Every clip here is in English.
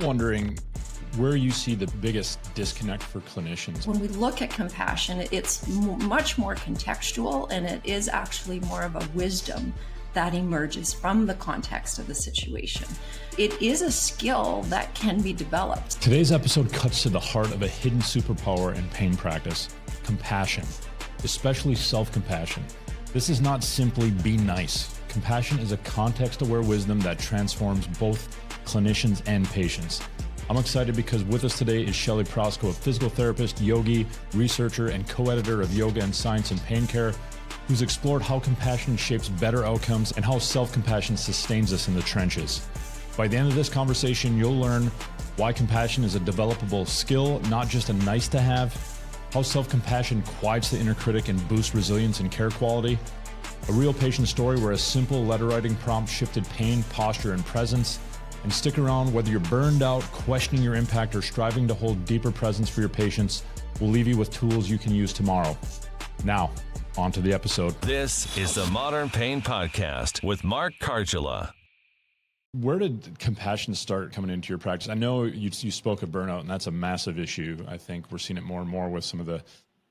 Wondering where you see the biggest disconnect for clinicians. When we look at compassion, it's much more contextual, and it is actually more of a wisdom that emerges from the context of the situation. It is a skill that can be developed. Today's episode cuts to the heart of a hidden superpower in pain practice: compassion, especially self-compassion. This is not simply be nice. Compassion is a context-aware wisdom that transforms both clinicians and patients. I'm excited because with us today is Shelley Prosko, a physical therapist, yogi, researcher, and co-editor of Yoga and Science in Pain Care, who's explored how compassion shapes better outcomes and how self-compassion sustains us in the trenches. By the end of this conversation, you'll learn why compassion is a developable skill, not just a nice to have, how self-compassion quiets the inner critic and boosts resilience and care quality, a real patient story where a simple letter writing prompt shifted pain, posture, and presence. And stick around. Whether you're burned out, questioning your impact, or striving to hold deeper presence for your patients, we'll leave you with tools you can use tomorrow. Now, on to the episode. This is the Modern Pain Podcast with Mark Cardula. Where did compassion start coming into your practice? I know you spoke of burnout, and that's a massive issue. I think we're seeing it more and more with some of the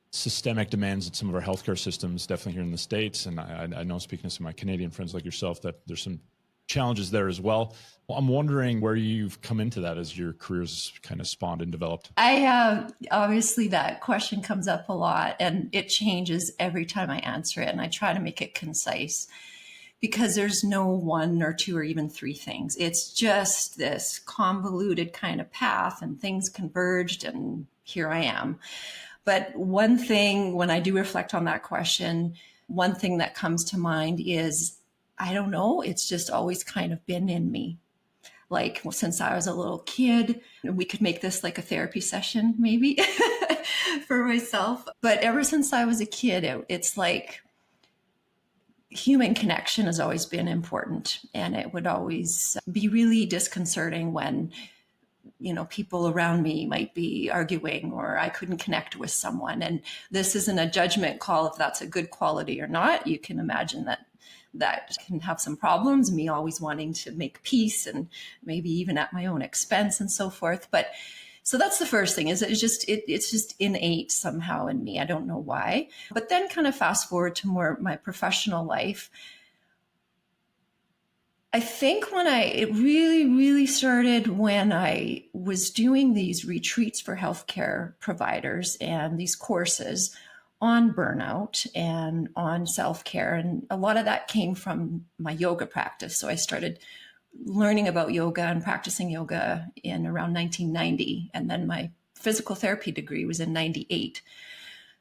systemic demands in some of our healthcare systems, definitely here in the States. And I know, speaking to some of my Canadian friends like yourself, that there's some challenges there as well. I'm wondering where you've come into that as your career's kind of spawned and developed. Obviously that question comes up a lot, and it changes every time I answer it. And I try to make it concise because there's no one or two or even three things. It's just this convoluted kind of path, and things converged, and here I am. But one thing, when I do reflect on that question, one thing that comes to mind is, I don't know, it's just always kind of been in me. Like, well, since I was a little kid, we could make this like a therapy session maybe for myself. But ever since I was a kid, it's like human connection has always been important. And it would always be really disconcerting when, people around me might be arguing or I couldn't connect with someone. And this isn't a judgment call if that's a good quality or not. You can imagine that can have some problems, me always wanting to make peace and maybe even at my own expense and so forth. But so that's the first thing, is it's just innate somehow in me. I don't know why. But then kind of fast forward to more my professional life. I think it really, really started when I was doing these retreats for healthcare providers and these courses on burnout and on self-care. And a lot of that came from my yoga practice. So I started learning about yoga and practicing yoga in around 1990. And then my physical therapy degree was in 98.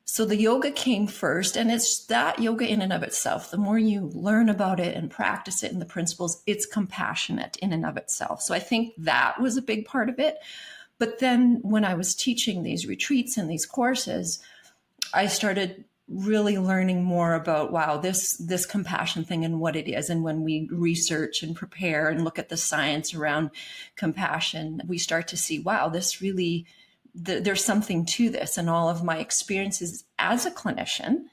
So the yoga came first, and it's that yoga in and of itself. The more you learn about it and practice it and the principles, it's compassionate in and of itself. So I think that was a big part of it. But then when I was teaching these retreats and these courses, I started really learning more about, wow, this compassion thing and what it is. And when we research and prepare and look at the science around compassion, we start to see, wow, this really, there's something to this. And all of my experiences as a clinician,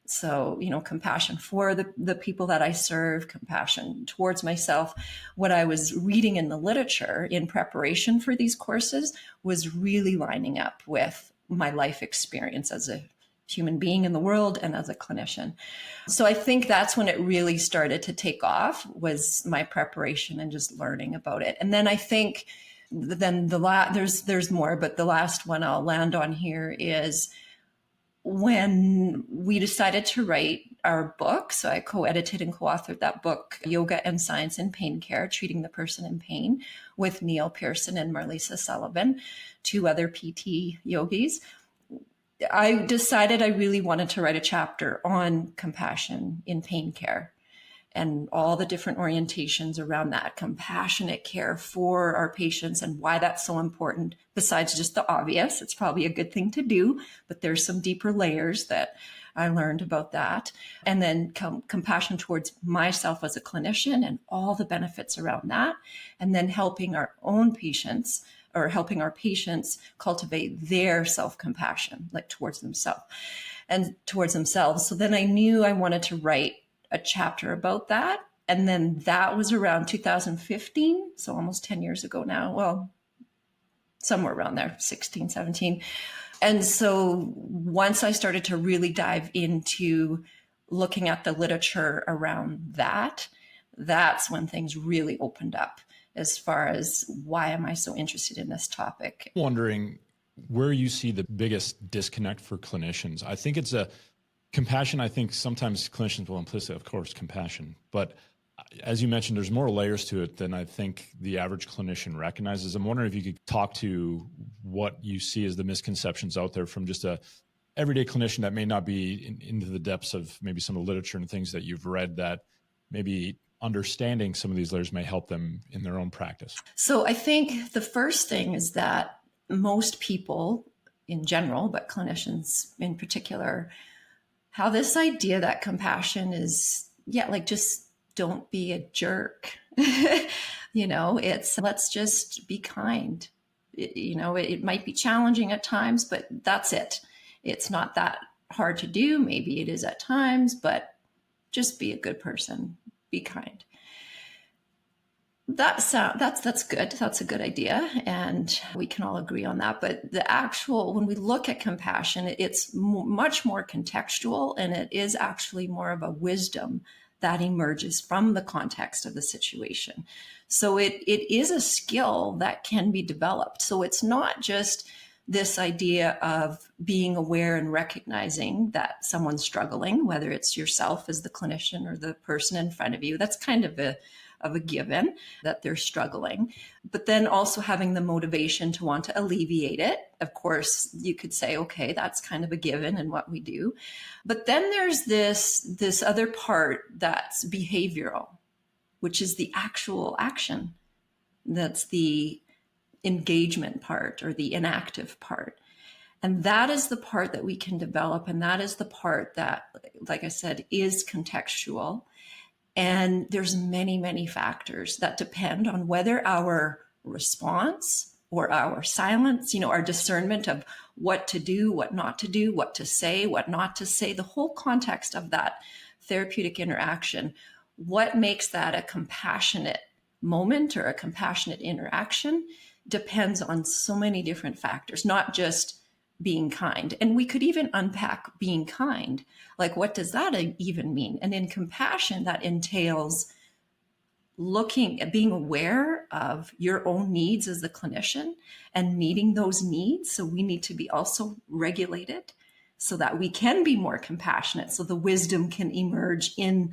so, compassion for the people that I serve, compassion towards myself, what I was reading in the literature in preparation for these courses was really lining up with my life experience as a human being in the world and as a clinician. So I think that's when it really started to take off, was my preparation and just learning about it. And then I think then there's more, but the last one I'll land on here is when we decided to write our book. So I co-edited and co-authored that book, Yoga and Science in Pain Care, Treating the Person in Pain, with Neil Pearson and Marlisa Sullivan, two other PT yogis. I decided I really wanted to write a chapter on compassion in pain care and all the different orientations around that, compassionate care for our patients, and why that's so important. Besides just the obvious, it's probably a good thing to do, but there's some deeper layers that I learned about that. And then compassion towards myself as a clinician and all the benefits around that. And then helping our own patients, or helping our patients cultivate their self-compassion, like towards themselves and towards themselves. So then I knew I wanted to write a chapter about that. And then that was around 2015. So almost 10 years ago now. Well, somewhere around there, 16, 17. And so once I started to really dive into looking at the literature around that, that's when things really opened up as far as why am I so interested in this topic. Wondering where you see the biggest disconnect for clinicians. I think it's a compassion. I think sometimes clinicians will implicit, of course, compassion, but as you mentioned, there's more layers to it than I think the average clinician recognizes. I'm wondering if you could talk to what you see as the misconceptions out there from just a everyday clinician that may not be into the depths of maybe some of the literature and things that you've read, that maybe understanding some of these layers may help them in their own practice. So I think the first thing is that most people in general, but clinicians in particular, have this idea that compassion is, just don't be a jerk. It's let's just be kind. It might be challenging at times, but that's it. It's not that hard to do. Maybe it is at times, but just be a good person, be kind. That's good. That's a good idea. And we can all agree on that. But when we look at compassion, it's much more contextual, and it is actually more of a wisdom that emerges from the context of the situation. So it is a skill that can be developed. So it's not just this idea of being aware and recognizing that someone's struggling, whether it's yourself as the clinician or the person in front of you. That's kind of a given that they're struggling, but then also having the motivation to want to alleviate it. Of course, you could say, okay, that's kind of a given in what we do. But then there's this other part that's behavioral, which is the actual action. That's the engagement part or the inactive part. And that is the part that we can develop. And that is the part that, like I said, is contextual. And there's many, many factors that depend on whether our response or our silence, our discernment of what to do, what not to do, what to say, what not to say, the whole context of that therapeutic interaction, what makes that a compassionate moment or a compassionate interaction depends on so many different factors, not just being kind. And we could even unpack being kind. Like, what does that even mean? And in compassion, that entails being aware of your own needs as the clinician and meeting those needs. So we need to be also regulated so that we can be more compassionate. So the wisdom can emerge in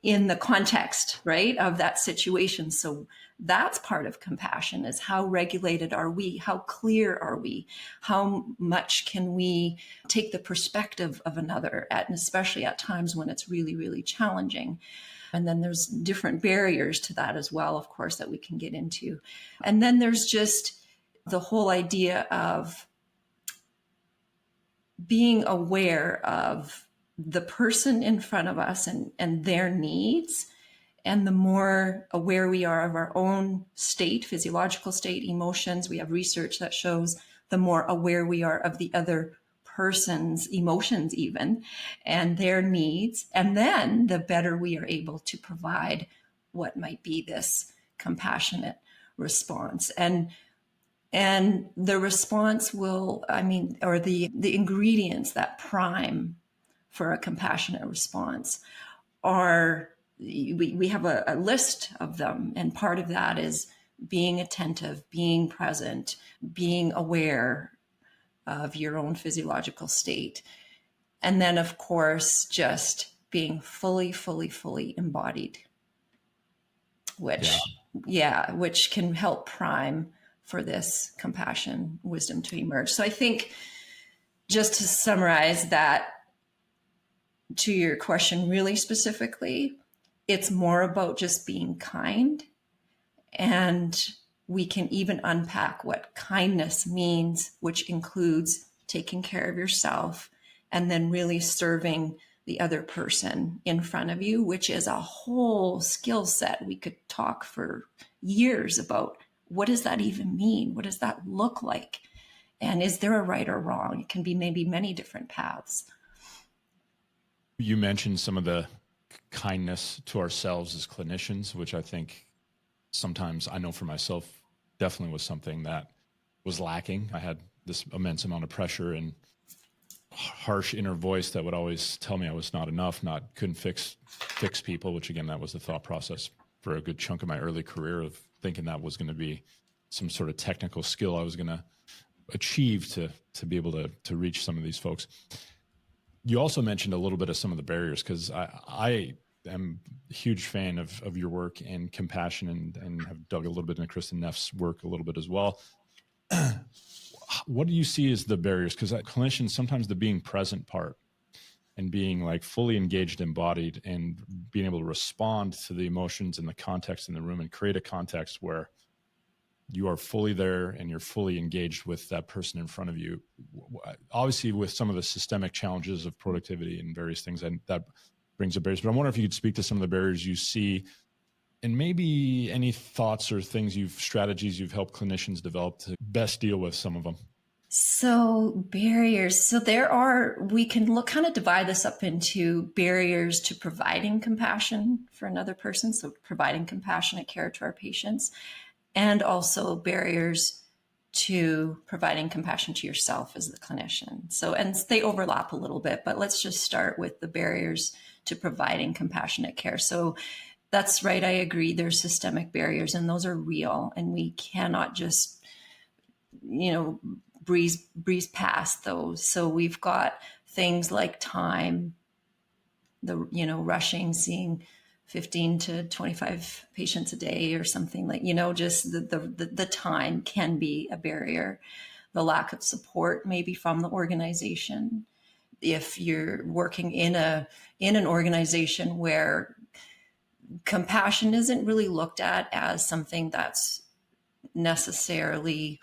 the context, right, of that situation. So that's part of compassion, is how regulated are we? How clear are we? How much can we take the perspective of another, and especially at times when it's really, really challenging. And then there's different barriers to that as well, of course, that we can get into. And then there's just the whole idea of being aware of the person in front of us and their needs. And the more aware we are of our own state, physiological state, emotions, we have research that shows the more aware we are of the other person's emotions even, and their needs. And then the better we are able to provide what might be this compassionate response. And the response will, or the ingredients that prime for a compassionate response are, we have a list of them. And part of that is being attentive, being present, being aware of your own physiological state. And then, of course, just being fully embodied, which can help prime for this compassion wisdom to emerge. So I think, just to summarize that, to your question really specifically, it's more about just being kind. And we can even unpack what kindness means, which includes taking care of yourself and then really serving the other person in front of you, which is a whole skill set. We could talk for years about, what does that even mean? What does that look like? And is there a right or wrong? It can be maybe many different paths. You mentioned some of the kindness to ourselves as clinicians, which I think sometimes, I know for myself, definitely was something that was lacking. I had this immense amount of pressure and harsh inner voice that would always tell me I was not enough, couldn't fix people, which again, that was the thought process for a good chunk of my early career, of thinking that was going to be some sort of technical skill I was going to achieve to be able to reach some of these folks. You also mentioned a little bit of some of the barriers, because I am a huge fan of your work and compassion, and have dug a little bit into Kristen Neff's work a little bit as well. What do you see as the barriers? Because clinicians, sometimes the being present part and being like fully engaged, embodied, and being able to respond to the emotions and the context in the room and create a context where you are fully there and you're fully engaged with that person in front of you. Obviously, with some of the systemic challenges of productivity and various things, and that brings up barriers. But I wonder if you could speak to some of the barriers you see, and maybe any thoughts or strategies you've helped clinicians develop to best deal with some of them. So barriers. So we can kind of divide this up into barriers to providing compassion for another person. So providing compassionate care to our patients, and also barriers to providing compassion to yourself as the clinician. So, and they overlap a little bit, but let's just start with the barriers to providing compassionate care. So that's right. I agree. There's systemic barriers, and those are real, and we cannot just, breeze past those. So we've got things like time, rushing, seeing 15 to 25 patients a day or something, like, just the time can be a barrier. The lack of support maybe from the organization. If you're working in an organization where compassion isn't really looked at as something that's necessarily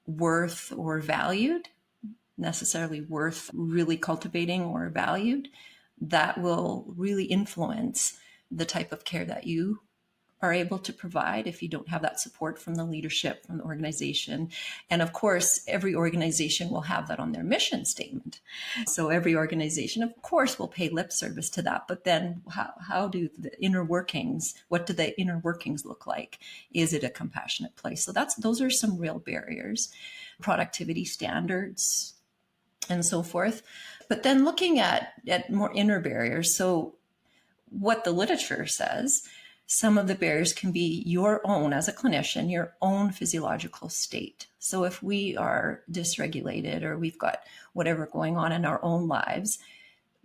worth or valued, necessarily worth really cultivating or valued, that will really influence the type of care that you are able to provide if you don't have that support from the leadership, from the organization. And of course, every organization will have that on their mission statement. So every organization, of course, will pay lip service to that. But then how do the inner workings, what do the inner workings look like? Is it a compassionate place? So those are some real barriers, productivity standards, and so forth. But then looking at more inner barriers, so what the literature says, some of the barriers can be your own, as a clinician, your own physiological state. So if we are dysregulated, or we've got whatever going on in our own lives,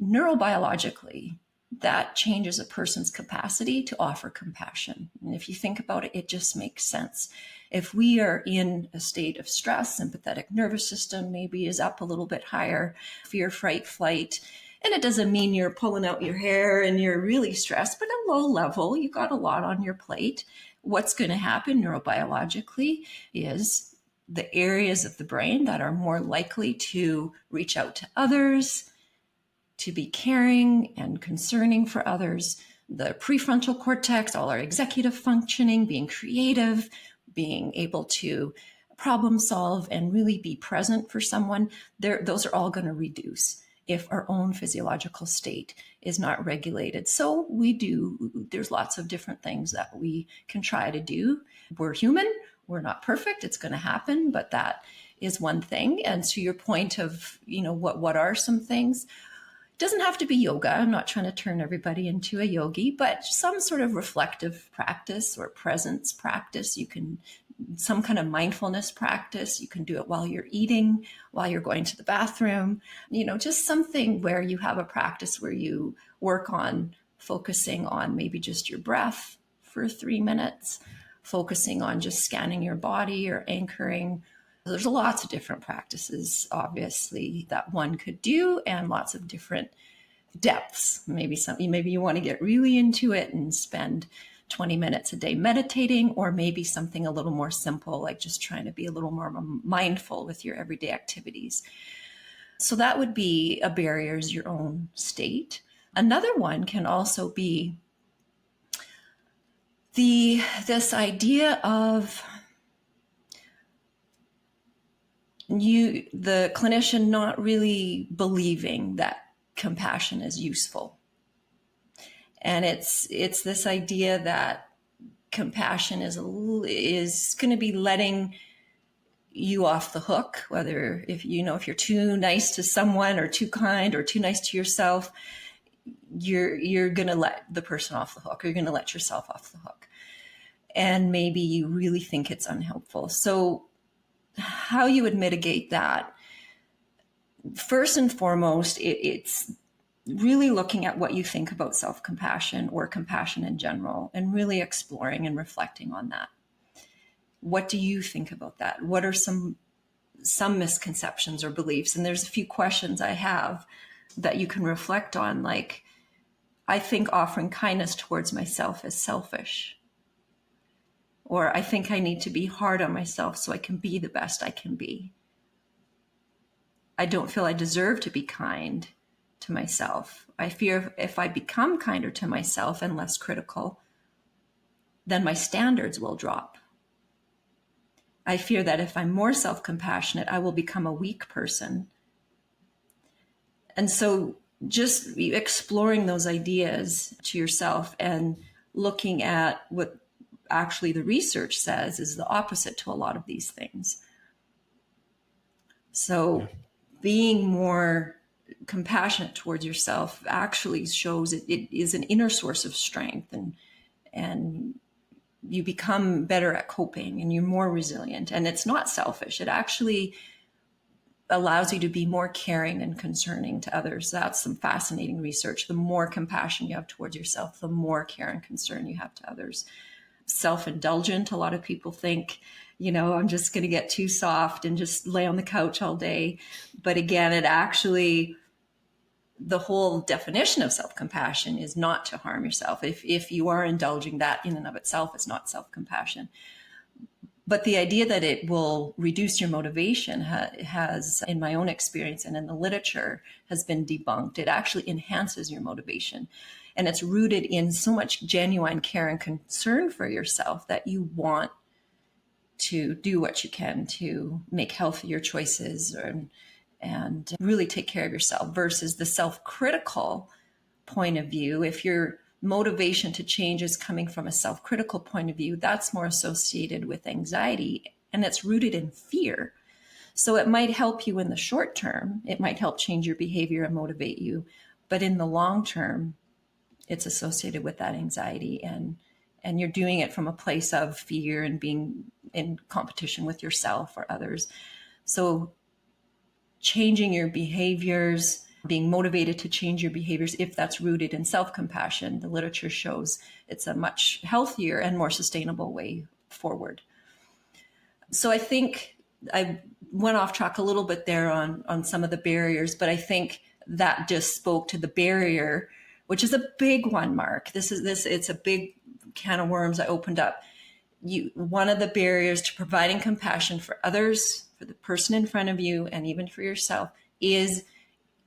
neurobiologically, that changes a person's capacity to offer compassion. And if you think about it, it just makes sense. If we are in a state of stress, sympathetic nervous system maybe is up a little bit higher, fear, fright, flight. And it doesn't mean you're pulling out your hair and you're really stressed, but at a low level, you got a lot on your plate. What's going to happen neurobiologically is the areas of the brain that are more likely to reach out to others, to be caring and concerning for others, the prefrontal cortex, all our executive functioning, being creative, being able to problem solve and really be present for someone, those are all going to reduce if our own physiological state is not regulated. So there's lots of different things that we can try to do. We're human, we're not perfect, it's going to happen, but that is one thing. And to your point of, what are some things? It doesn't have to be yoga. I'm not trying to turn everybody into a yogi, but some sort of reflective practice or presence practice. Some kind of mindfulness practice. You can do it while you're eating, while you're going to the bathroom, just something where you have a practice where you work on focusing on maybe just your breath for 3 minutes, focusing on just scanning your body or anchoring. There's lots of different practices, obviously, that one could do, and lots of different depths. Maybe you want to get really into it and spend 20 minutes a day meditating, or maybe something a little more simple, like just trying to be a little more mindful with your everyday activities. So that would be a barrier, is your own state. Another one can also be this idea of the clinician not really believing that compassion is useful. And it's this idea that compassion is going to be letting you off the hook, whether if you're too nice to someone or too kind or too nice to yourself, you're going to let the person off the hook, or you're going to let yourself off the hook. And maybe you really think it's unhelpful. So how you would mitigate that? First and foremost, it's really looking at what you think about self-compassion or compassion in general, and really exploring and reflecting on that. What do you think about that? What are some misconceptions or beliefs? And there's a few questions I have that you can reflect on, like, I think offering kindness towards myself is selfish. Or I think I need to be hard on myself so I can be the best I can be. I don't feel I deserve to be kind to myself. I fear if I become kinder to myself and less critical, then my standards will drop. I fear that if I'm more self-compassionate, I will become a weak person. And so just exploring those ideas to yourself and looking at what actually the research says is the opposite to a lot of these things. So being more compassionate towards yourself actually shows it is an inner source of strength, and you become better at coping, and you're more resilient, and it's not selfish. It actually allows you to be more caring and concerning to others. That's some fascinating research. The more compassion you have towards yourself, the more care and concern you have to others. Self-indulgent, a lot of people think, I'm just going to get too soft and just lay on the couch all day. But again, the whole definition of self-compassion is not to harm yourself. If you are indulging, that in and of itself is not self-compassion. But the idea that it will reduce your motivation has, in my own experience and in the literature, has been debunked. It actually enhances your motivation. And it's rooted in so much genuine care and concern for yourself that you want to do what you can to make healthier choices and really take care of yourself, versus the self-critical point of view. If your motivation to change is coming from a self-critical point of view, that's more associated with anxiety, and it's rooted in fear. So it might help you in the short term. It might help change your behavior and motivate you. But in the long term, it's associated with that anxiety, and you're doing it from a place of fear and being in competition with yourself or others. So changing your behaviors, being motivated to change your behaviors, if that's rooted in self-compassion, the literature shows it's a much healthier and more sustainable way forward. So I think I went off track a little bit there on some of the barriers, but I think that just spoke to the barrier, which is a big one, Mark. It's a big can of worms I opened up. One of the barriers to providing compassion for others, for the person in front of you, and even for yourself, is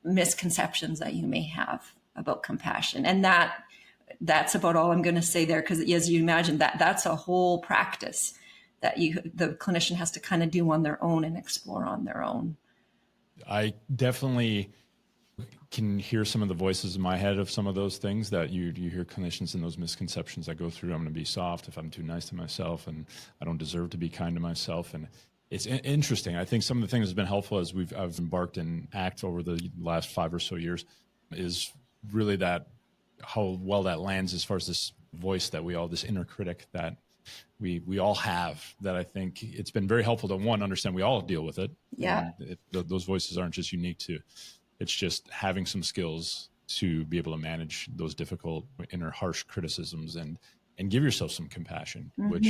misconceptions that you may have about compassion. And that's about all I'm going to say there, because as you imagine, that's a whole practice that the clinician has to kind of do on their own and explore on their own. I definitely can hear some of the voices in my head of some of those things that you hear clinicians and those misconceptions I go through. I'm going to be soft if I'm too nice to myself, and I don't deserve to be kind to myself. And it's interesting. I think some of the things that's been helpful as I've embarked in ACT over the last 5 or so years is really that how well that lands as far as this voice that this inner critic that we all have, that I think it's been very helpful to, one, understand we all deal with it. Yeah. Those voices aren't just unique to, it's just having some skills to be able to manage those difficult inner harsh criticisms and give yourself some compassion, which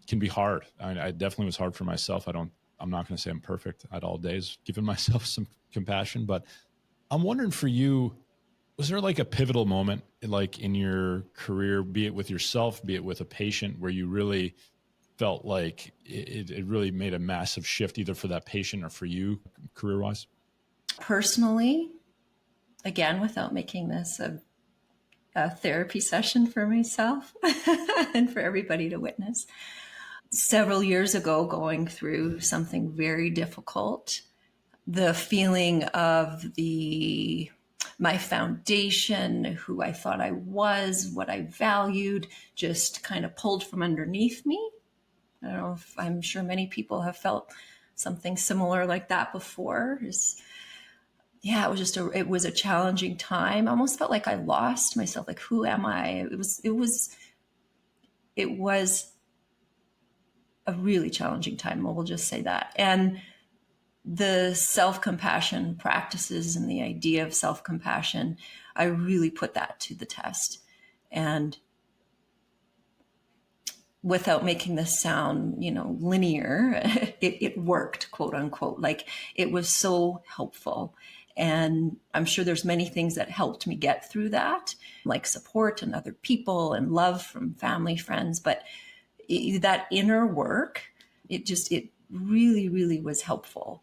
can be hard. I definitely was hard for myself. I'm not going to say I'm perfect at all days, giving myself some compassion, but I'm wondering for you, was there like a pivotal moment like in your career, be it with yourself, be it with a patient, where you really felt like it really made a massive shift either for that patient or for you career-wise? Personally, again, without making this a therapy session for myself and for everybody to witness, several years ago, going through something very difficult, the feeling of my foundation, who I thought I was, what I valued, just kind of pulled from underneath me. I don't know if I'm sure many people have felt something similar like that before. Yeah, it was a challenging time. I almost felt like I lost myself. Like, who am I? It was a really challenging time. We'll just say that. And the self-compassion practices and the idea of self-compassion, I really put that to the test. And without making this sound, linear, it worked, quote unquote. Like, it was so helpful. And I'm sure there's many things that helped me get through that, like support and other people and love from family, friends. But that inner work, it really, really was helpful.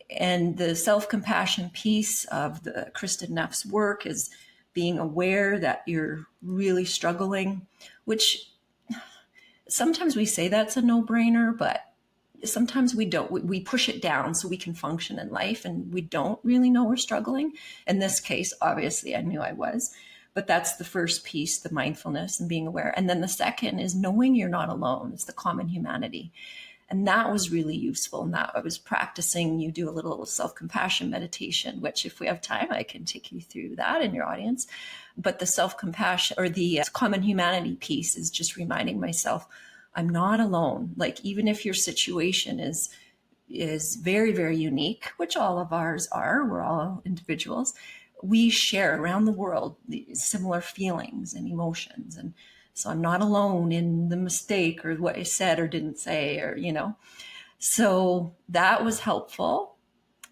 And the self-compassion piece of the Kristen Neff's work is being aware that you're really struggling, which sometimes we say that's a no-brainer, but sometimes we don't. We push it down so we can function in life, and we don't really know we're struggling. In this case, obviously, I knew I was. But that's the first piece, the mindfulness and being aware. And then the second is knowing you're not alone. It's the common humanity. And that was really useful. And that I was practicing. You do a little self-compassion meditation, which if we have time, I can take you through that in your audience. But the self-compassion or the common humanity piece is just reminding myself, I'm not alone. Like, even if your situation is very, very unique, which all of ours are, we're all individuals, we share around the world these similar feelings and emotions. And so I'm not alone in the mistake or what I said or didn't say, or, so that was helpful.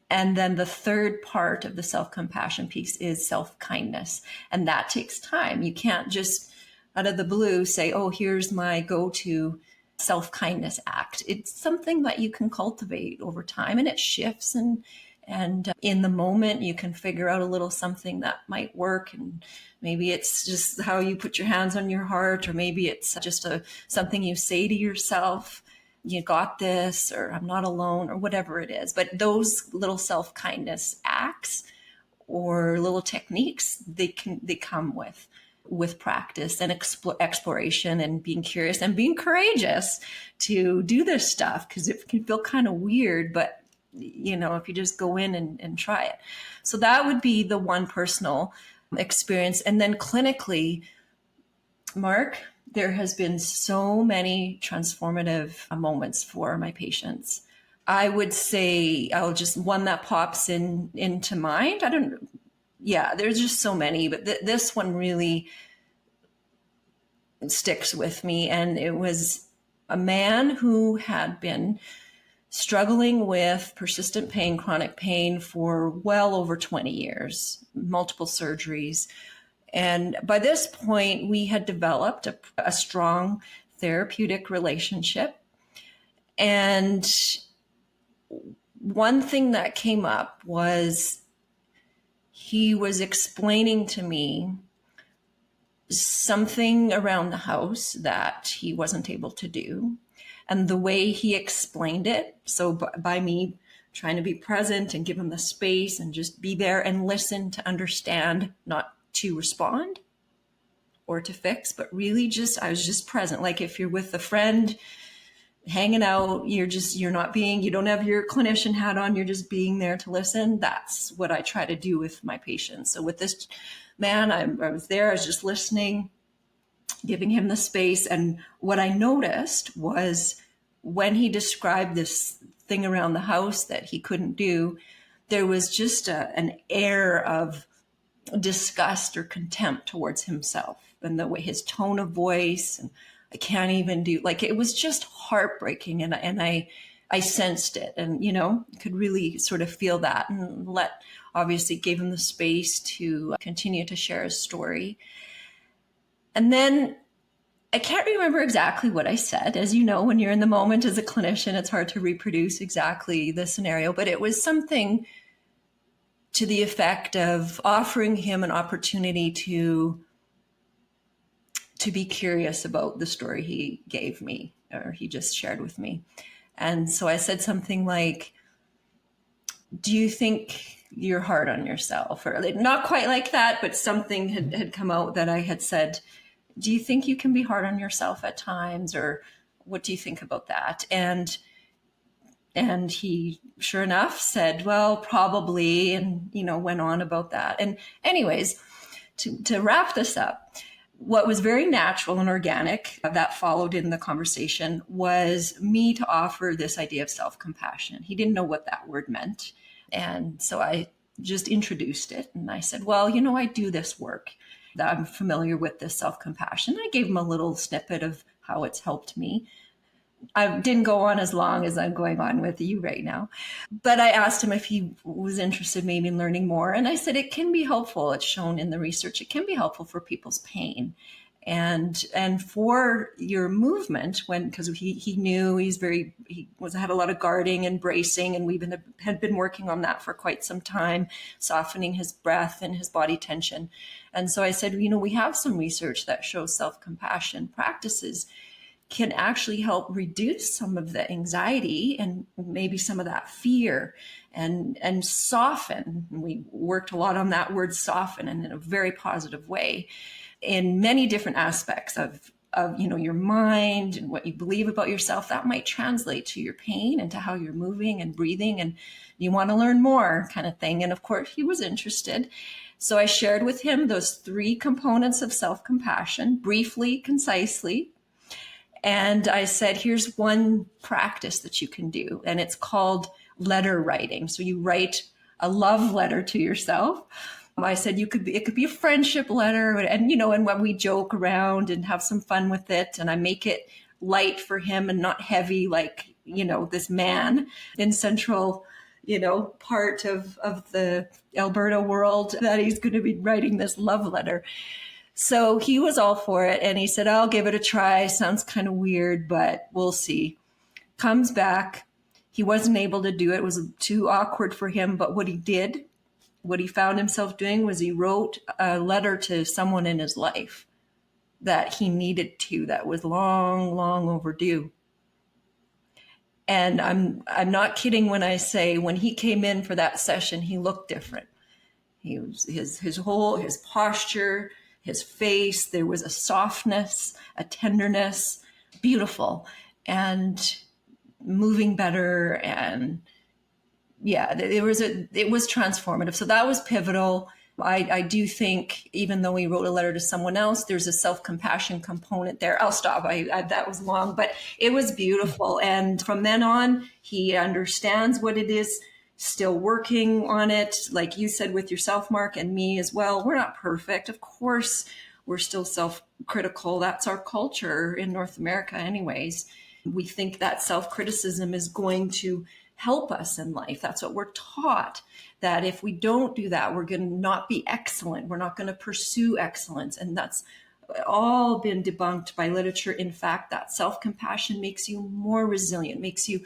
And then the third part of the self-compassion piece is self-kindness. And that takes time. You can't just out of the blue say, oh, here's my go-to self-kindness act. It's something that you can cultivate over time, and it shifts, and in the moment you can figure out a little something that might work. And maybe it's just how you put your hands on your heart, or maybe it's just something you say to yourself, you got this, or I'm not alone, or whatever it is. But those little self-kindness acts or little techniques, they come with practice and exploration and being curious and being courageous to do this stuff, because it can feel kind of weird, but if you just go in and try it. So that would be the one personal experience. And then clinically, Mark, there has been so many transformative moments for my patients. I would say one that pops into mind. There's just so many, but this one really sticks with me. And it was a man who had been struggling with persistent pain, chronic pain for well over 20 years, multiple surgeries. And by this point, we had developed a strong therapeutic relationship. And one thing that came up was he was explaining to me something around the house that he wasn't able to do. And the way he explained it, so by me trying to be present and give him the space and just be there and listen to understand, not to respond or to fix, but really I was just present. Like if you're with a friend hanging out, you don't have your clinician hat on, you're just being there to listen. That's what I try to do with my patients. So with this man, I was there, I was just listening, giving him the space. And what I noticed was when he described this thing around the house that he couldn't do, there was just an air of disgust or contempt towards himself, and the way his tone of voice, and I can't even do, like, it was just heartbreaking. And I sensed it, and, could really sort of feel that, and obviously gave him the space to continue to share his story. And then I can't remember exactly what I said. As you know, when you're in the moment as a clinician, it's hard to reproduce exactly the scenario, but it was something to the effect of offering him an opportunity to be curious about the story he gave me, or he just shared with me. And so I said something like, do you think you're hard on yourself? Or not quite like that, but something had come out that I had said, do you think you can be hard on yourself at times? Or what do you think about that? And And he, sure enough, said, well, probably, and, went on about that. And anyways, to wrap this up, what was very natural and organic that followed in the conversation was me to offer this idea of self-compassion. He didn't know what that word meant. And so I just introduced it. And I said, well, I do this work, that I'm familiar with this self-compassion. I gave him a little snippet of how it's helped me. I didn't go on as long as I'm going on with you right now, but I asked him if he was interested maybe in learning more. And I said, it can be helpful. It's shown in the research. It can be helpful for people's pain and for your movement because he knew he had a lot of guarding and bracing. And had been working on that for quite some time, softening his breath and his body tension. And so I said, we have some research that shows self-compassion practices can actually help reduce some of the anxiety and maybe some of that fear and soften. We worked a lot on that word soften, and in a very positive way in many different aspects of your mind and what you believe about yourself. That might translate to your pain and to how you're moving and breathing, and you want to learn more kind of thing. And of course he was interested. So I shared with him those 3 components of self-compassion briefly, concisely. And I said, here's one practice that you can do. And it's called letter writing. So you write a love letter to yourself. I said, it could be a friendship letter. And, and when we joke around and have some fun with it, and I make it light for him and not heavy, like, this man in central, part of the Alberta world that he's going to be writing this love letter. So he was all for it. And he said, I'll give it a try. Sounds kind of weird, but we'll see. Comes back. He wasn't able to do it. It was too awkward for him. But what he found himself doing was he wrote a letter to someone in his life that he needed to, that was long, long overdue. And I'm not kidding when I say when he came in for that session, he looked different. He was his posture, his face, there was a softness, a tenderness, beautiful, and moving better. And yeah, it was transformative. So that was pivotal. I do think, even though he wrote a letter to someone else, there's a self-compassion component there. I'll stop. That was long, but it was beautiful. And from then on, he understands what it is, still working on it. Like you said with yourself, Mark, and me as well. We're not perfect. Of course, we're still self-critical. That's our culture in North America anyways. We think that self-criticism is going to help us in life. That's what we're taught, that if we don't do that, we're going to not be excellent. We're not going to pursue excellence. And that's all been debunked by literature. In fact, that self-compassion makes you more resilient, makes you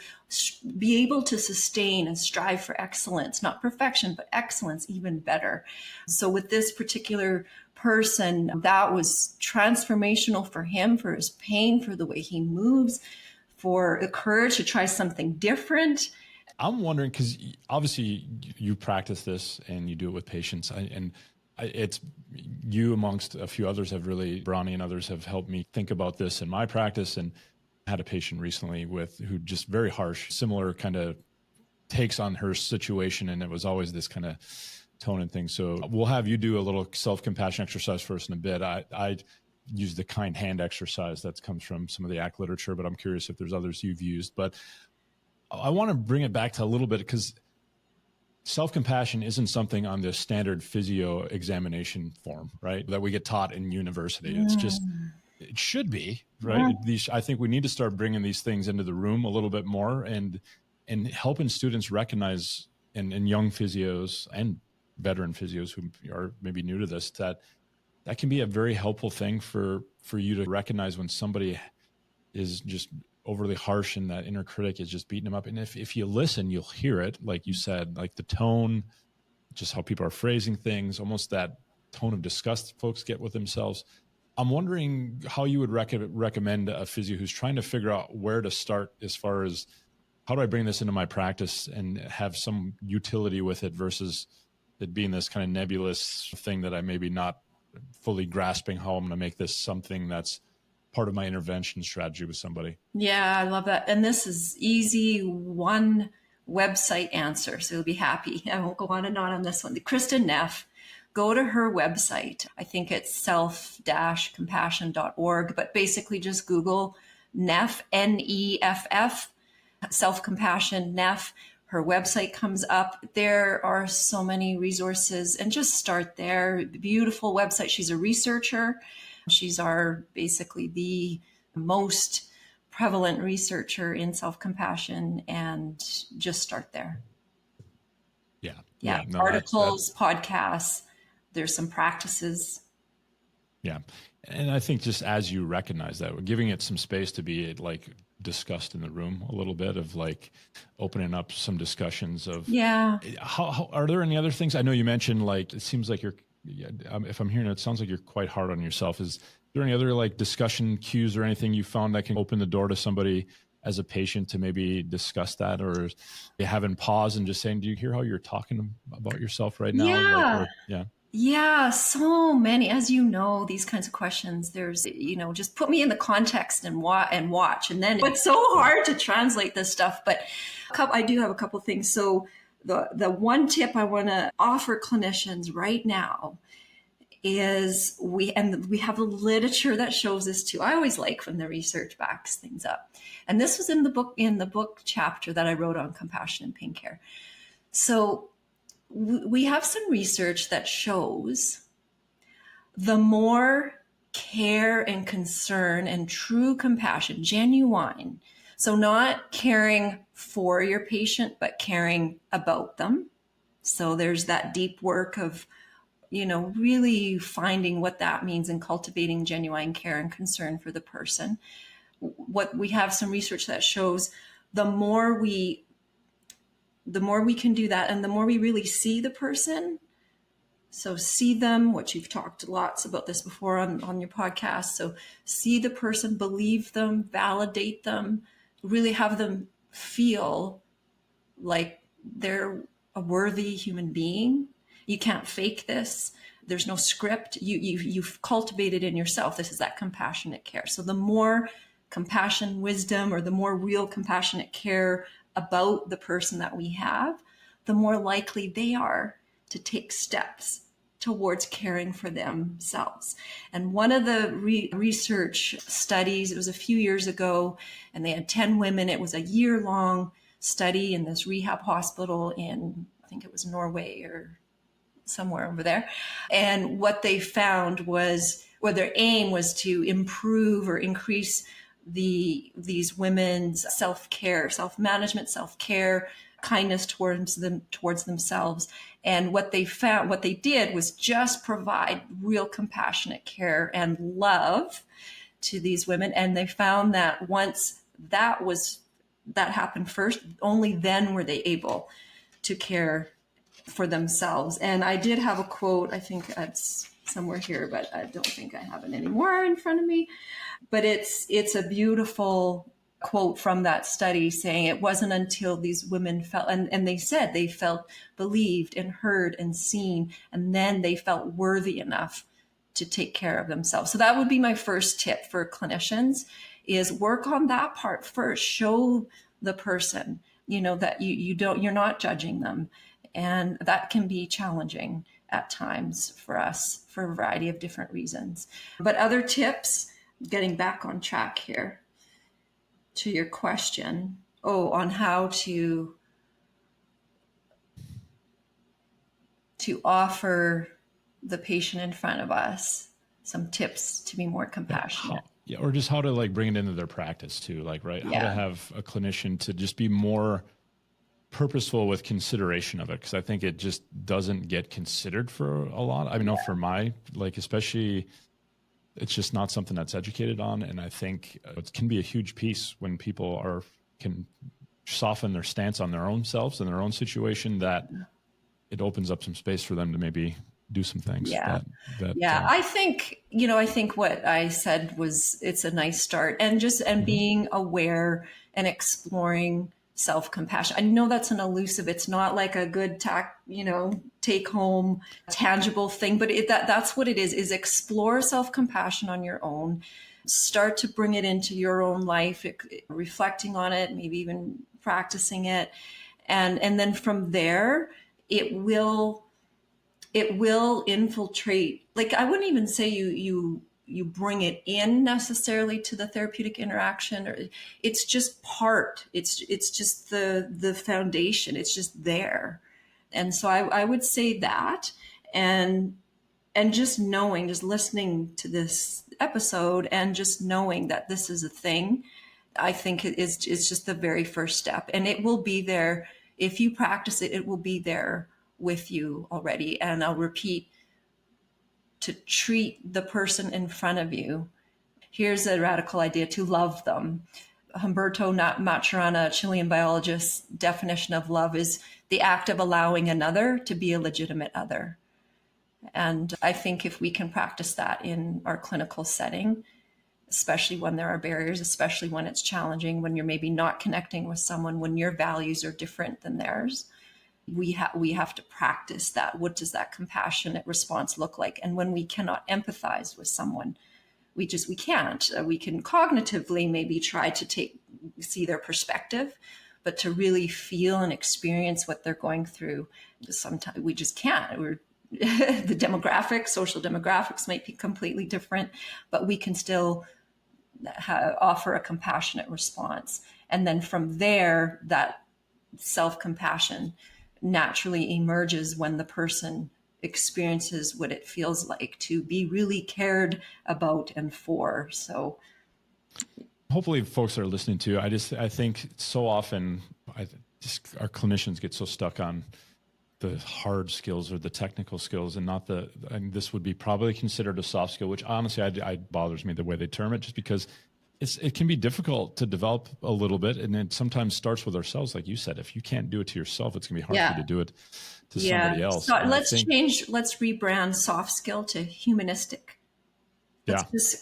be able to sustain and strive for excellence, not perfection, but excellence, even better. So with this particular person, that was transformational for him, for his pain, for the way he moves, for the courage to try something different. I'm wondering, because obviously you practice this and you do it with patients, and it's you amongst a few others have really, Bronnie and others have helped me think about this in my practice. And I had a patient recently who just very harsh, similar kind of takes on her situation. And it was always this kind of tone and thing. So we'll have you do a little self-compassion exercise first in a bit. I use the kind hand exercise that comes from some of the ACT literature, but I'm curious if there's others you've used. But I want to bring it back to a little bit, because self-compassion isn't something on the standard physio examination form, right? That we get taught in university. It's just, it should be, right? I think we need to start bringing these things into the room a little bit more and helping students recognize, and young physios and veteran physios who are maybe new to this, that can be a very helpful thing for you to recognize when somebody is just overly harsh and that inner critic is just beating them up. And if you listen, you'll hear it, like you said, like the tone, just how people are phrasing things, almost that tone of disgust folks get with themselves. I'm wondering how you would recommend a physio who's trying to figure out where to start as far as how do I bring this into my practice and have some utility with it versus it being this kind of nebulous thing that I maybe not fully grasping how I'm going to make this something that's part of my intervention strategy with somebody. Yeah, I love that. And this is easy, one website answer. So you'll be happy. I won't go on and on this one. Kristen Neff, go to her website. I think it's self-compassion.org, but basically just Google Neff, Neff, self-compassion, Neff. Her website comes up. There are so many resources, and just start there. Beautiful website. She's a researcher. She's basically the most prevalent researcher in self-compassion, and just start there. Yeah. No, articles, podcasts, there's some practices. Yeah. And I think just as you recognize that, we're giving it some space to be like discussed in the room a little bit, of like opening up some discussions of how are there any other things? I know you mentioned, like, it seems like if I'm hearing it, sounds like you're quite hard on yourself. Is there any other like discussion cues or anything you found that can open the door to somebody as a patient to maybe discuss that, or having pause and just saying, do you hear how you're talking about yourself right now? Yeah, so many. As you know, these kinds of questions, there's, just put me in the context and watch. And then it's so hard to translate this stuff. But I do have a couple things. So the one tip I want to offer clinicians right now is we have the literature that shows this too. I always like when the research backs things up. And this was in the book chapter that I wrote on compassion and pain care. So we have some research that shows the more care and concern and true compassion, genuine, so not caring for your patient, but caring about them. So there's that deep work of, really finding what that means and cultivating genuine care and concern for the person. What we have some research that shows the more we can do that, and the more we really see the person. So see them, which you've talked lots about this before on your podcast. So see the person, believe them, validate them, really have them feel like they're a worthy human being. You can't fake this. There's no script. You've cultivated in yourself. This is that compassionate care. So the more compassion, wisdom, or the more real compassionate care about the person that we have, the more likely they are to take steps towards caring for themselves. And one of the research studies, it was a few years ago, and they had 10 women. It was a year-long study in this rehab hospital in, I think it was Norway or somewhere over there. And what they found was, their aim was to improve or increase these women's self-care, self-management, self-care, kindness towards themselves. And what they did was just provide real compassionate care and love to these women. And they found that once that happened first, only then were they able to care for themselves. And I did have a quote, I think it's somewhere here, but I don't think I have it anymore in front of me. But it's a beautiful quote from that study saying it wasn't until these women felt, and they said they felt believed and heard and seen, and then they felt worthy enough to take care of themselves. So that would be my first tip for clinicians, is work on that part first. Show the person, that you're not judging them. And that can be challenging at times for us for a variety of different reasons. But other tips, getting back on track here to your question, on how to offer the patient in front of us some tips to be more compassionate. Yeah, or just how to like bring it into their practice too, like, right? Yeah. How to have a clinician to just be more purposeful with consideration of it, because I think it just doesn't get considered for a lot. I mean, for my, especially, it's just not something that's educated on. And I think it can be a huge piece when people can soften their stance on their own selves and their own situation, that it opens up some space for them to maybe do some things. I think what I said it's a nice start, and being aware and exploring self-compassion. I know that's an elusive, it's not like a good take home tangible thing, but that's what it is explore self-compassion on your own. start to bring it into your own life, reflecting on it, maybe even practicing it. And then from there, it will infiltrate. Like, I wouldn't even say you bring it in necessarily to the therapeutic interaction, or it's just it's just the foundation. It's just there. And so I would say that, and just knowing, just listening to this episode and just knowing that this is a thing, I think is just the very first step. And it will be there. If you practice it, it will be there with you already. And I'll repeat, to treat the person in front of you. Here's a radical idea: to love them. Humberto Maturana, Chilean biologist, definition of love is the act of allowing another to be a legitimate other. And I think if we can practice that in our clinical setting, especially when there are barriers, especially when it's challenging, when you're maybe not connecting with someone, when your values are different than theirs, we have to practice that. What does that compassionate response look like? And when we cannot empathize with someone, we can't. We can cognitively maybe try to see their perspective, but to really feel and experience what they're going through, sometimes we just can't. The social demographics might be completely different, but we can still offer a compassionate response. And then from there, that self-compassion naturally emerges when the person experiences what it feels like to be really cared about and for. So hopefully folks are listening to, I think so often our clinicians get so stuck on the hard skills or the technical skills, and not and this would be probably considered a soft skill, which honestly, it bothers me the way they term it, just because it can be difficult to develop a little bit. And it sometimes starts with ourselves. Like you said, if you can't do it to yourself, it's gonna be hard for you to do it to somebody else. So let's rebrand soft skill to humanistic.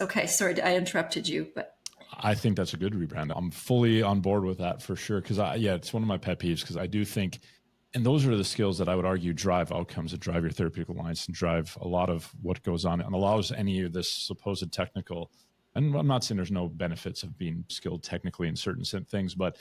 Okay. Sorry, I interrupted you, but I think that's a good rebrand. I'm fully on board with that for sure. Cause it's one of my pet peeves, because I do think, and those are the skills that I would argue drive outcomes, that drive your therapeutic alliance, and drive a lot of what goes on, and allows any of this supposed technical. And I'm not saying there's no benefits of being skilled technically in certain things, but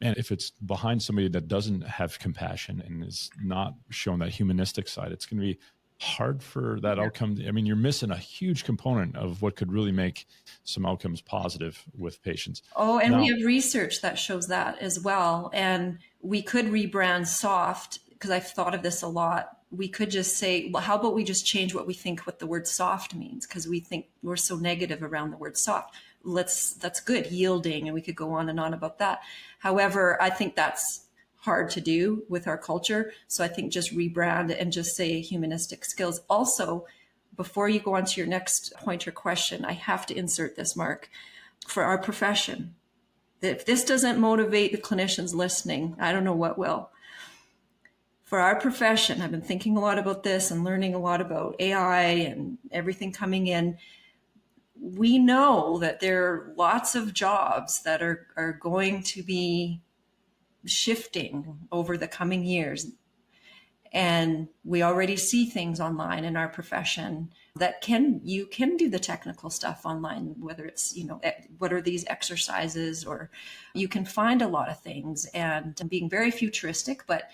man, if it's behind somebody that doesn't have compassion and is not showing that humanistic side, it's going to be hard for that outcome. I mean, you're missing a huge component of what could really make some outcomes positive with patients. Oh, and we have research that shows that as well. And we could rebrand soft, because I've thought of this a lot. We could just say, well, how about we just change what we think what the word soft means? Because we think we're so negative around the word soft. That's good, yielding, and we could go on and on about that. However, I think that's hard to do with our culture. So I think just rebrand and just say humanistic skills. Also, before you go on to your next point or question, I have to insert this, Mark, for our profession. If this doesn't motivate the clinicians listening, I don't know what will. For our profession, I've been thinking a lot about this and learning a lot about AI and everything coming in. We know that there are lots of jobs that are going to be shifting over the coming years. And we already see things online in our profession that you can do the technical stuff online, whether it's, what are these exercises, or you can find a lot of things, and I'm being very futuristic, but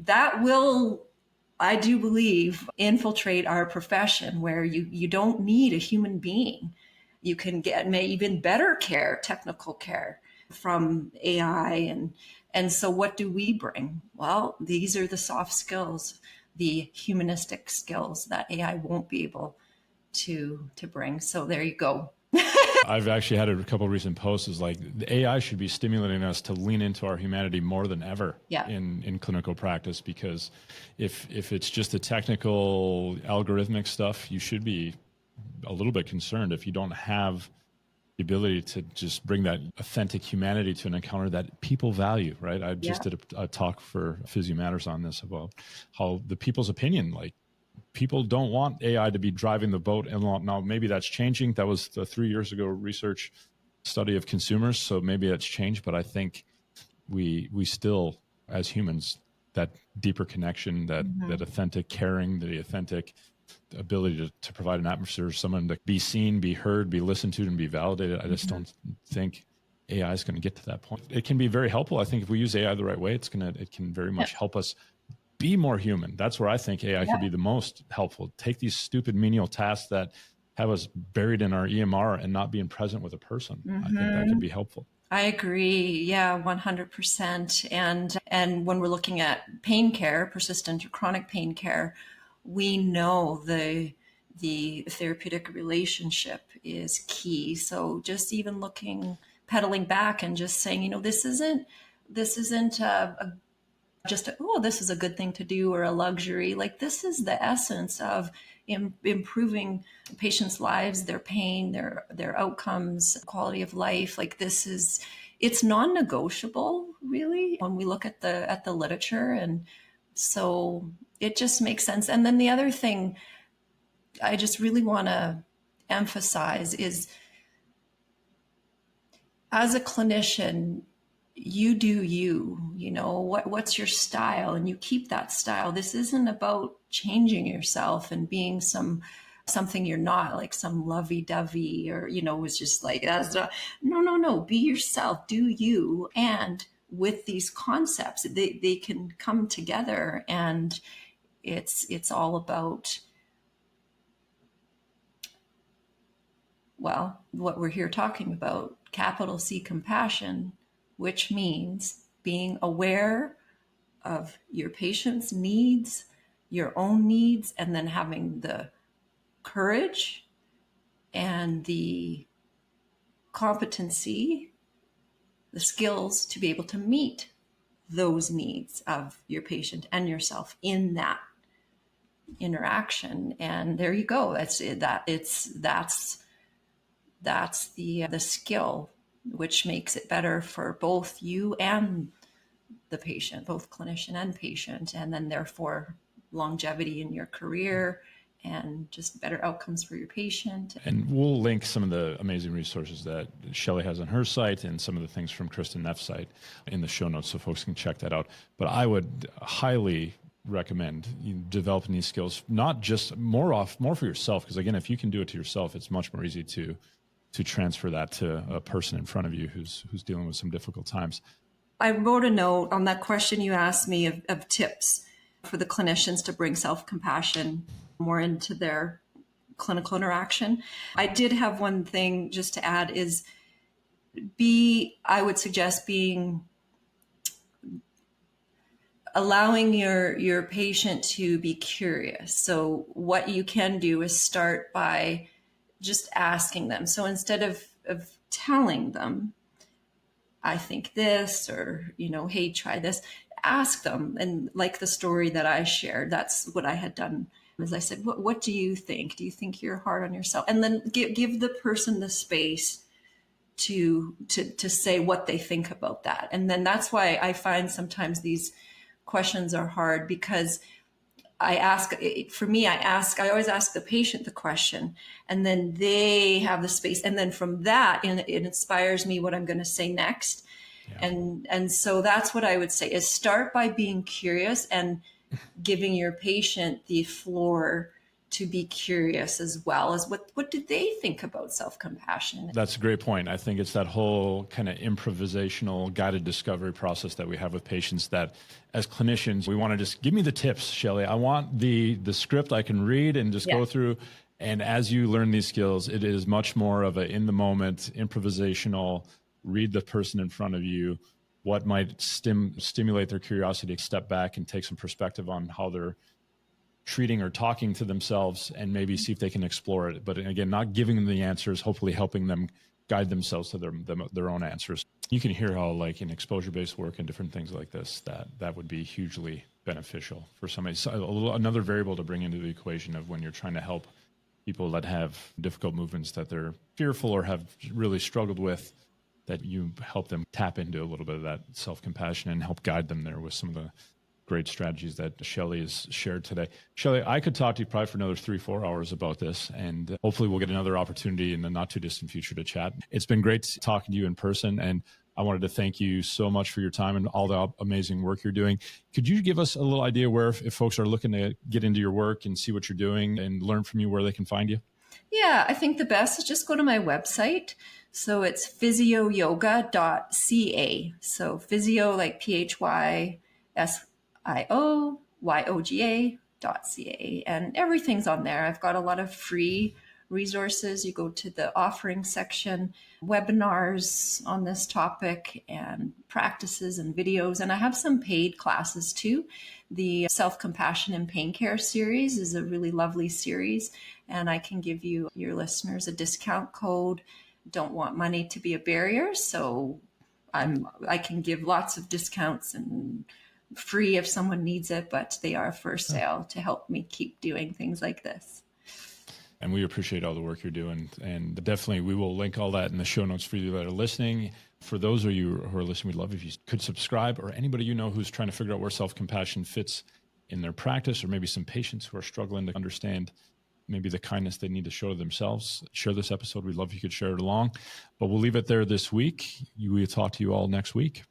that will, I do believe, infiltrate our profession, where you don't need a human being. You can get even better care, technical care, from AI. And so what do we bring? Well, these are the soft skills, the humanistic skills that AI won't be able to bring. So there you go. I've actually had a couple of recent posts is like, the AI should be stimulating us to lean into our humanity more than ever in clinical practice, because if it's just the technical algorithmic stuff, you should be a little bit concerned if you don't have the ability to just bring that authentic humanity to an encounter that people value, right? I just did a talk for Physio Matters on this, about how the people's opinion, like, people don't want AI to be driving the boat. And now maybe that's changing. That was the 3 years ago research study of consumers. So maybe that's changed, but I think we still, as humans, that deeper connection, that authentic caring, the authentic the ability to provide an atmosphere for someone to be seen, be heard, be listened to, and be validated. I just don't think AI is going to get to that point. It can be very helpful. I think if we use AI the right way, it can very much help us be more human. That's where I think AI could be the most helpful. Take these stupid menial tasks that have us buried in our EMR and not being present with a person. I think that could be helpful. I agree. Yeah, 100%. And when we're looking at pain care, persistent or chronic pain care, we know the therapeutic relationship is key. So just even pedaling back and just saying, this isn't this is a good thing to do or a luxury. Like, this is the essence of improving patients' lives, their pain, their outcomes, quality of life. Like, it's non-negotiable, really, when we look at the literature. And so it just makes sense. And then the other thing I just really want to emphasize is, as a clinician, you do what's your style, and you keep that style. This isn't about changing yourself and being something you're not, like some lovey-dovey, or was just like, no, be yourself, do you. And with these concepts, they can come together, and it's all about, well, what we're here talking about, capital C, compassion, which means being aware of your patient's needs, your own needs, and then having the courage and the competency, the skills to be able to meet those needs of your patient and yourself in that interaction. And there you go. That's the skill, which makes it better for both you and the patient, both clinician and patient, and then therefore longevity in your career and just better outcomes for your patient. And we'll link some of the amazing resources that Shelley has on her site and some of the things from Kristen Neff's site in the show notes, so folks can check that out. But I would highly recommend developing these skills, not just more for yourself, because again, if you can do it to yourself, it's much more easy to transfer that to a person in front of you who's dealing with some difficult times. I wrote a note on that question you asked me of tips for the clinicians to bring self-compassion more into their clinical interaction. I did have one thing just to add is I would suggest allowing your patient to be curious. So what you can do is start by just asking them. So instead of telling them, I think this, or, hey, try this, ask them. And like the story that I shared, that's what I had done. As I said, what do you think? Do you think you're hard on yourself? And then give the person the space to say what they think about that. And then that's why I find sometimes these questions are hard, because I always ask the patient the question, and then they have the space. And then from that, it inspires me what I'm going to say next. Yeah. And so that's what I would say is start by being curious and giving your patient the floor to be curious, as well as what do they think about self-compassion. That's a great point. I think it's that whole kind of improvisational guided discovery process that we have with patients, that as clinicians, we want to just give me the tips, Shelley. I want the script I can read and just go through. And as you learn these skills, it is much more of a in the moment, improvisational, read the person in front of you, what might stimulate their curiosity, step back and take some perspective on how they're treating or talking to themselves, and maybe see if they can explore it. But again, not giving them the answers, hopefully helping them guide themselves to their own answers. You can hear how, like in exposure-based work and different things like this, that would be hugely beneficial for somebody. So another variable to bring into the equation of when you're trying to help people that have difficult movements that they're fearful or have really struggled with, that you help them tap into a little bit of that self-compassion and help guide them there with some of the great strategies that Shelley has shared today. Shelley, I could talk to you probably for another 3-4 hours about this, and hopefully we'll get another opportunity in the not too distant future to chat. It's been great talking to you in person, and I wanted to thank you so much for your time and all the amazing work you're doing. Could you give us a little idea where, if folks are looking to get into your work and see what you're doing and learn from you, where they can find you? Yeah, I think the best is just go to my website. So it's physioyoga.ca. So physio like PHYSIOYOGA.ca. And everything's on there. I've got a lot of free resources. You go to the offering section, webinars on this topic and practices and videos. And I have some paid classes too. The Self-Compassion and Pain Care series is a really lovely series. And I can give you, your listeners, a discount code. Don't want money to be a barrier. So I can give lots of discounts and free if someone needs it, but they are for sale to help me keep doing things like this. And we appreciate all the work you're doing. And definitely, we will link all that in the show notes for you that are listening. For those of you who are listening, we'd love if you could subscribe, or anybody you know who's trying to figure out where self-compassion fits in their practice, or maybe some patients who are struggling to understand maybe the kindness they need to show to themselves. Share this episode. We'd love if you could share it along. But we'll leave it there this week. We will talk to you all next week.